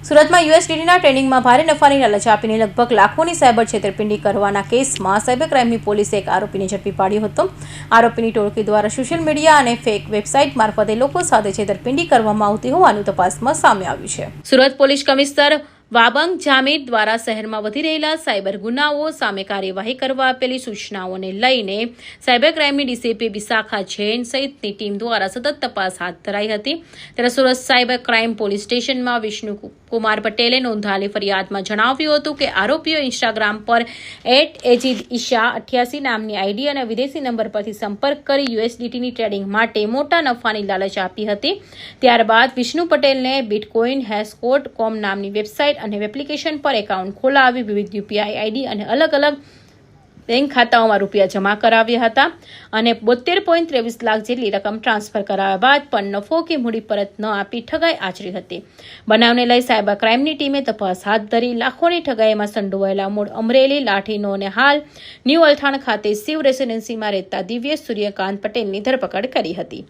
સુરતમાં યુએસડીટીના ટ્રેડિંગમાં ભારે નફાની લાલચ આપીને લગભગ લાખોની સાયબર છેતરપિંડી કરવાના કેસમાં સાયબર ક્રાઇમની પોલીસે એક આરોપીને ઝડપી પાડ્યો હતો। આરોપીની ટોળકી દ્વારા સોશિયલ મીડિયા અને ફેક વેબસાઇટ મારફતે લોકો સાથે છેતરપિંડી કરવામાં આવતી હોવાનું તપાસમાં સામે આવ્યું છે। સુરત પોલીસ કમિશનર વાબંગ જામીર દ્વારા શહેરમાં વધી રહેલા સાયબર ગુનાઓ સામે કાર્યવાહી કરવા આપેલી સૂચનાઓને લઈને સાયબર ક્રાઇમની ડીસીપી વિશાખા જૈન સહિતની ટીમ દ્વારા સતત તપાસ હાથ ધરાઈ હતી। ત્યારે સુરત સાયબર ક્રાઇમ પોલીસ સ્ટેશનમાં વિષ્ણુકુમાર પટેલે નોંધાયેલી ફરિયાદમાં જણાવ્યું હતું કે આરોપીઓ ઇન્સ્ટાગ્રામ પર @AZISHA88 નામની આઈડી અને વિદેશી નંબર પરથી સંપર્ક કરી યુએસડીટીની ટ્રેડિંગ માટે મોટા નફાની લાલચ આપી હતી। ત્યારબાદ વિષ્ણુ પટેલને બિટકોઇન #com નામની વેબસાઇટ અને એપ્લિકેશન પર એકાઉન્ટ ખોલાવી વિવિધ યુપીઆઈ આઈડી અને અલગ અલગ બેંક ખાતાઓમાં રૂપિયા જમા કરાવ્યા હતા અને 72.23 લાખ જેટલી રકમ ટ્રાન્સફર કરાવ્યા બાદ પણ નફો કે મૂડી પરત ન આપી ઠગાઈ આચરી હતી। બનાવને લઈ સાયબર ક્રાઇમની ટીમે તપાસ હાથ ધરી લાખોની ઠગાઈમાં સંડોવાયેલા મૂળ અમરેલી લાઠીનો અને હાલ ન્યૂ અલથાણ ખાતે શિવ રેસિડેન્સીમાં રહેતા દિવ્યેશ સૂર્યકાંત પટેલની ધરપકડ કરી હતી।